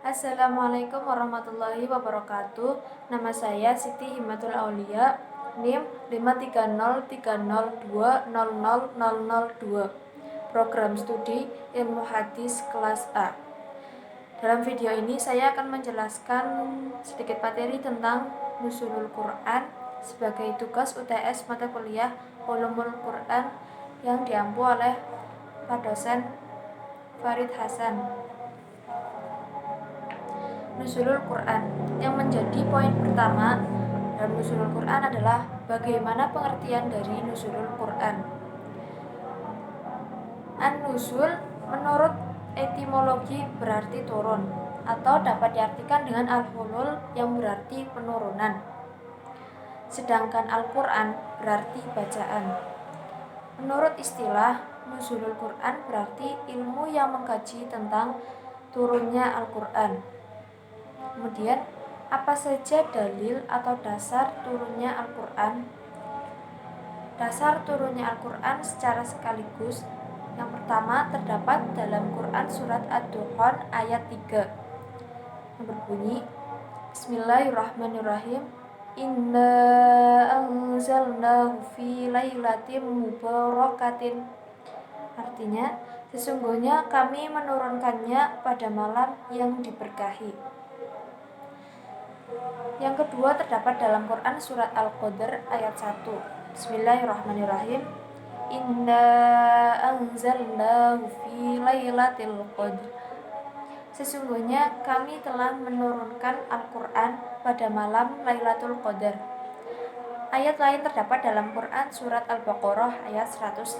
Assalamualaikum warahmatullahi wabarakatuh. Nama saya Siti Himatul Aulia, NIM 53030200002. Program Studi Ilmu Hadis kelas A. Dalam video ini saya akan menjelaskan sedikit materi tentang Nuzulul Quran sebagai tugas UTS mata kuliah Ulumul Quran yang diampu oleh Pak Dosen Farid Hasan. Nuzulul Quran. Yang menjadi poin pertama dalam Nuzulul Quran adalah bagaimana pengertian dari Nuzulul Quran. An-Nuzul menurut etimologi berarti turun atau dapat diartikan dengan al-hulul yang berarti penurunan. Sedangkan Al-Quran berarti bacaan. Menurut istilah, Nuzulul Quran berarti ilmu yang mengkaji tentang turunnya Al-Quran. Kemudian, apa saja dalil atau dasar turunnya Al-Quran? Dasar turunnya Al-Quran secara sekaligus. Yang pertama terdapat dalam Quran surat Ad-Dukhan ayat 3 yang berbunyi, Bismillahirrahmanirrahim, Inna anzalnahu fi lailatin mubarakatin. Artinya, sesungguhnya kami menurunkannya pada malam yang diberkahi. Yang kedua terdapat dalam Quran surat Al-Qadr ayat 1. Bismillahirrahmanirrahim. Inna anzalnahu fi lailatul qadr. Sesungguhnya kami telah menurunkan Al-Quran pada malam Lailatul Qadar. Ayat lain terdapat dalam Quran surat Al-Baqarah ayat 185.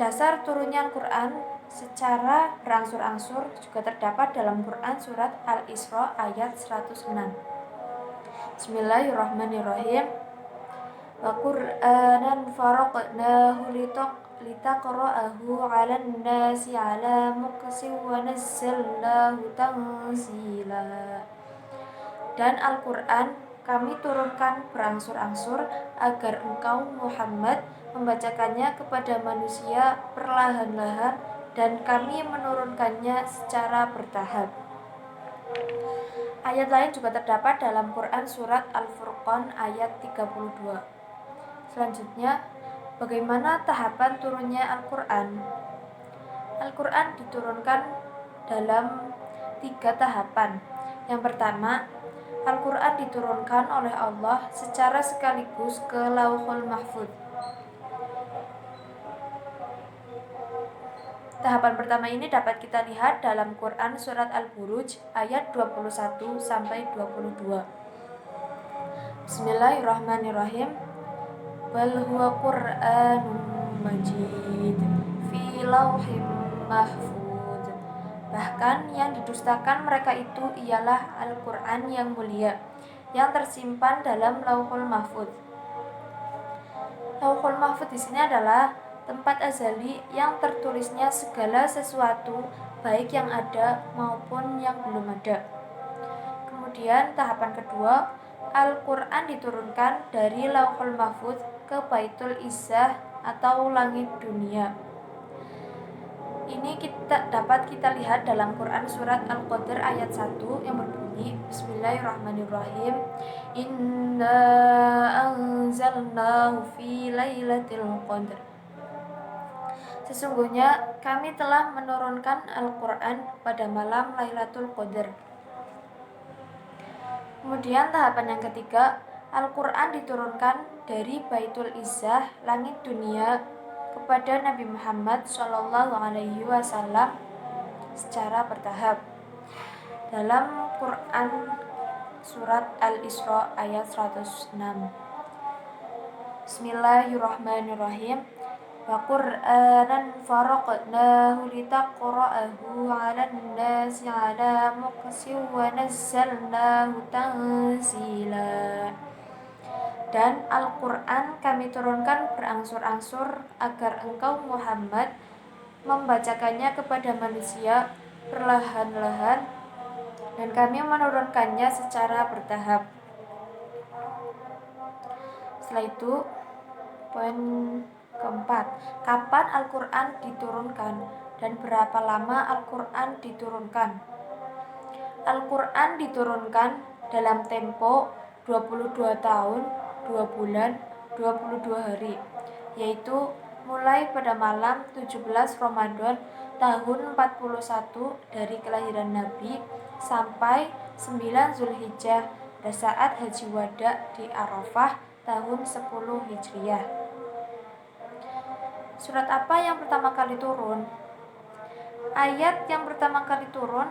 Dasar turunnya Al-Quran secara berangsur-angsur juga terdapat dalam Quran surat Al-Isra ayat 106. Bismillahirrahmanirrahim. Wa Qur'anan faraqnahu litaqra'ahu 'alan nasi 'ala muqsin wa nazzalnahu tanzila. Dan Al-Quran kami turunkan berangsur-angsur agar engkau Muhammad membacakannya kepada manusia perlahan-lahan, dan kami menurunkannya secara bertahap. Ayat lain juga terdapat dalam Quran surat Al-Furqan ayat 32. Selanjutnya, bagaimana tahapan turunnya Al-Quran? Al-Quran diturunkan dalam 3 tahapan. Yang pertama, Al-Quran diturunkan oleh Allah secara sekaligus ke Lauhul Mahfuz. Tahapan pertama ini dapat kita lihat dalam Quran surat Al-Buruj ayat 21 sampai 22. Bismillahirrahmanirrahim. Bal huwa Qur'anun Majid fi lauhim mahfuz. Bahkan yang didustakan mereka itu ialah Al-Quran yang mulia, yang tersimpan dalam Lauhul Mahfuz. Lauhul Mahfuz di sini adalah tempat azali yang tertulisnya segala sesuatu, baik yang ada maupun yang belum ada. Kemudian tahapan kedua, Al-Quran diturunkan dari Lauhul Mahfuz ke Baitul Izzah atau langit dunia. Ini dapat kita lihat dalam Quran surat Al-Qadr ayat 1 yang berbunyi, Bismillahirrahmanirrahim. Inna anzalnahu fi lailatul qadr. Sesungguhnya kami telah menurunkan Al-Quran pada malam Lailatul Qadar. Kemudian tahapan yang ketiga, Al-Quran diturunkan dari Baitul Izzah, langit dunia, kepada Nabi Muhammad SAW secara bertahap. Dalam Quran surat Al-Isra ayat 106. Bismillahirrahmanirrahim. Wa Qur'anan faraqnahu litaqra'ahu 'alan nasi 'ala muqsin wa nazzalnahu tanzila. Dan Al-Quran kami turunkan berangsur-angsur agar engkau Muhammad membacakannya kepada manusia perlahan-lahan, dan kami menurunkannya secara bertahap. Setelah itu, poin keempat, kapan Al-Quran diturunkan? dan berapa lama Al-Quran diturunkan? Al-Quran diturunkan dalam tempo 22 tahun, 2 bulan, 22 hari, yaitu mulai pada malam 17 Ramadan tahun 41 dari kelahiran Nabi sampai 9 Zulhijjah pada saat Haji Wada di Arafah tahun 10 Hijriah. Surat apa yang pertama kali turun? Ayat yang pertama kali turun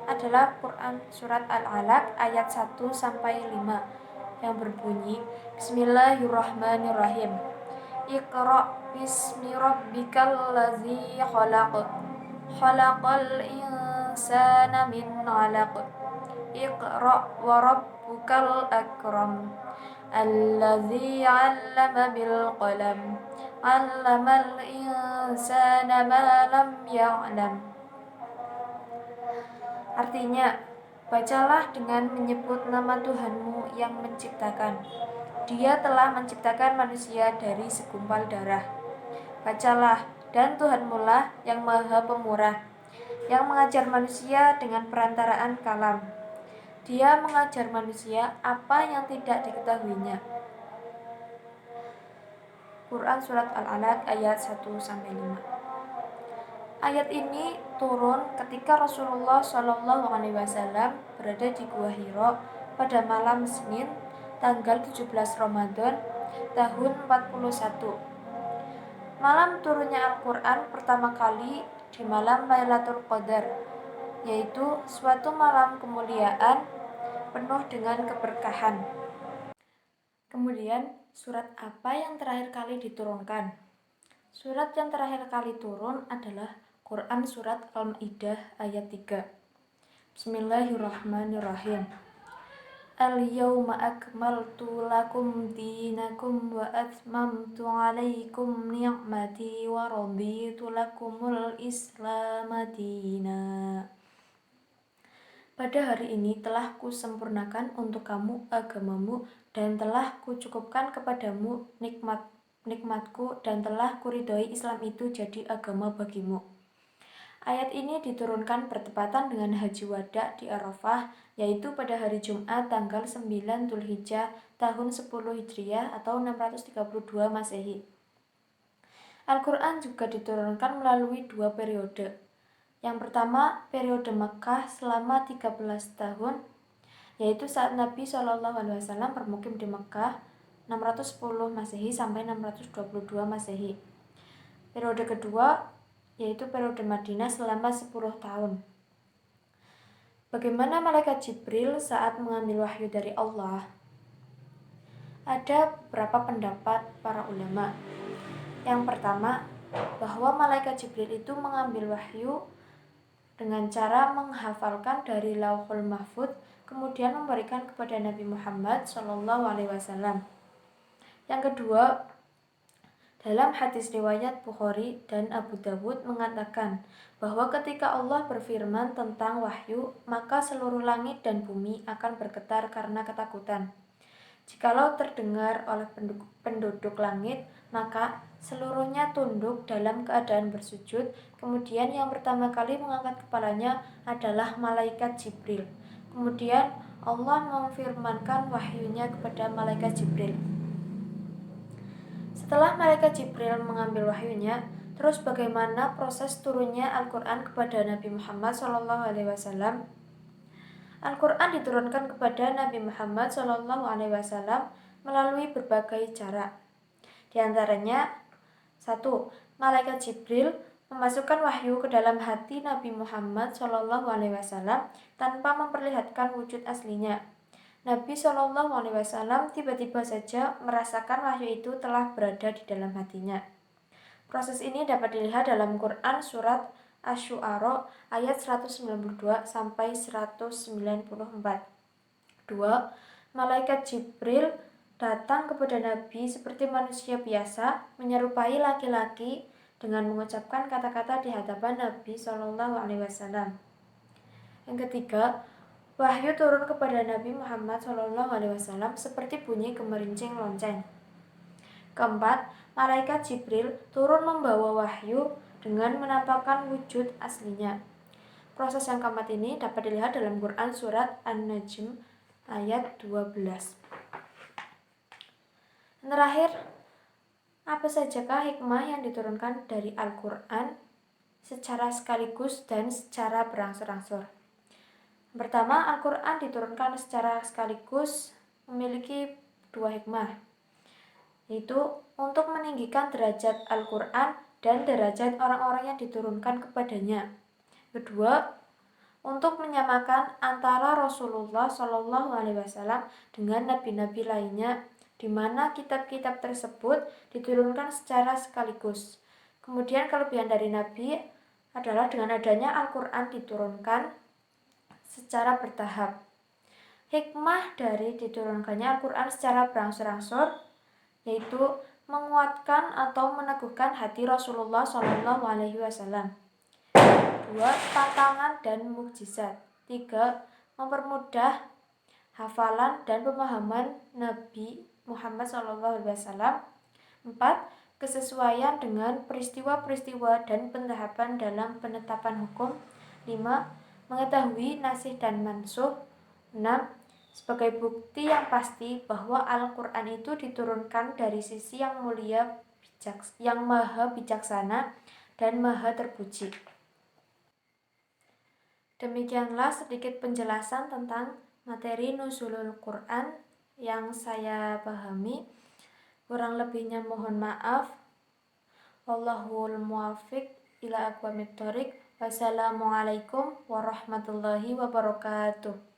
adalah Quran surat Al-Alaq ayat 1 sampai 5 yang berbunyi Bismillahirrahmanirrahim. Iqra bismi rabbikal ladzi khalaq. Khalaqal insana min 'alaq. Iqra wa rabbukal akram. Alladzi 'allama bil qalam. 'Allamal insana ma lam ya'lam. Artinya, bacalah dengan menyebut nama Tuhanmu yang menciptakan. Dia telah menciptakan manusia dari segumpal darah. Bacalah, dan Tuhanmu lah yang maha pemurah, yang mengajar manusia dengan perantaraan kalam. Dia mengajar manusia apa yang tidak diketahuinya. Quran Surat Al-Alaq ayat 1-5. Ayat ini turun ketika Rasulullah SAW berada di Gua Hira pada malam Senin tanggal 17 Ramadan tahun 41. Malam turunnya Al-Quran pertama kali di malam Lailatul Qadar, yaitu suatu malam kemuliaan penuh dengan keberkahan. Kemudian, surat apa yang terakhir kali diturunkan? Surat yang terakhir kali turun adalah Quran Surat Al-Ma'idah ayat 3. Bismillahirrahmanirrahim. Al-yawma akmaltu lakum dinakum wa atmamtu alaikum ni'mati wa raditu lakumul islama dina. Pada hari ini telah kusempurnakan untuk kamu agamamu dan telah kucukupkan kepadamu nikmatku dan telah kuridhoi Islam itu jadi agama bagimu. Ayat ini diturunkan bertepatan dengan Haji Wada di Arafah, yaitu pada hari Jumat tanggal 9 Dzulhijjah tahun 10 Hijriah atau 632 Masehi. Al-Quran juga diturunkan melalui 2 periode. Yang pertama, periode Makkah selama 13 tahun, yaitu saat Nabi SAW bermukim di Makkah 610 Masehi sampai 622 Masehi. Periode kedua, yaitu periode Madinah selama 10 tahun. Bagaimana malaikat Jibril saat mengambil wahyu dari Allah? Ada beberapa pendapat para ulama. Yang pertama, bahwa malaikat Jibril itu mengambil wahyu dengan cara menghafalkan dari Lauhul Mahfuz, kemudian memberikan kepada Nabi Muhammad SAW. Yang kedua, dalam hadis riwayat Bukhari dan Abu Dawud mengatakan bahwa ketika Allah berfirman tentang wahyu, maka seluruh langit dan bumi akan bergetar karena ketakutan. Jikalau terdengar oleh penduduk langit, maka seluruhnya tunduk dalam keadaan bersujud. Kemudian yang pertama kali mengangkat kepalanya adalah malaikat Jibril. Kemudian Allah memfirmankan wahyunya kepada malaikat Jibril. Setelah malaikat Jibril mengambil wahyunya, terus bagaimana proses turunnya Al-Quran kepada Nabi Muhammad SAW? Al-Quran diturunkan kepada Nabi Muhammad SAW melalui berbagai cara. Di antaranya, 1. Malaikat Jibril memasukkan wahyu ke dalam hati Nabi Muhammad SAW tanpa memperlihatkan wujud aslinya. Nabi SAW tiba-tiba saja merasakan wahyu itu telah berada di dalam hatinya. Proses ini dapat dilihat dalam Quran Surat Asy-Syu'ara ayat 192 sampai 194. 2. Malaikat Jibril datang kepada Nabi seperti manusia biasa, menyerupai laki-laki dengan mengucapkan kata-kata di hadapan Nabi SAW. Yang ketiga, wahyu turun kepada Nabi Muhammad SAW seperti bunyi gemerincing lonceng. Keempat, malaikat Jibril turun membawa wahyu dengan menampakkan wujud aslinya. Proses yang keempat ini dapat dilihat dalam Quran surat An-Najm ayat 12. Dan terakhir, apa sajakah hikmah yang diturunkan dari Al-Quran secara sekaligus dan secara berangsur-angsur? Pertama, Al-Quran diturunkan secara sekaligus memiliki dua hikmah, yaitu untuk meninggikan derajat Al-Quran dan derajat orang-orang yang diturunkan kepadanya. Kedua, untuk menyamakan antara Rasulullah SAW dengan nabi-nabi lainnya, di mana kitab-kitab tersebut diturunkan secara sekaligus. Kemudian kelebihan dari nabi adalah dengan adanya Al-Quran diturunkan secara bertahap. Hikmah dari diturunkannya Al-Quran secara berangsur-angsur yaitu menguatkan atau meneguhkan hati Rasulullah SAW. 2. Tantangan dan mukjizat. 3. Mempermudah hafalan dan pemahaman Nabi Muhammad SAW. 4. Kesesuaian dengan peristiwa-peristiwa dan pentahapan dalam penetapan hukum. 5. Mengetahui nasikh dan mansukh. 6. Sebagai bukti yang pasti bahwa Al-Quran itu diturunkan dari sisi yang mulia, yang maha bijaksana dan maha terpuji. Demikianlah sedikit penjelasan tentang materi nuzulul Quran yang saya pahami. Kurang lebihnya mohon maaf. Wallahul muwaffiq ila aqwamit thoriq. Wassalamualaikum warahmatullahi wabarakatuh.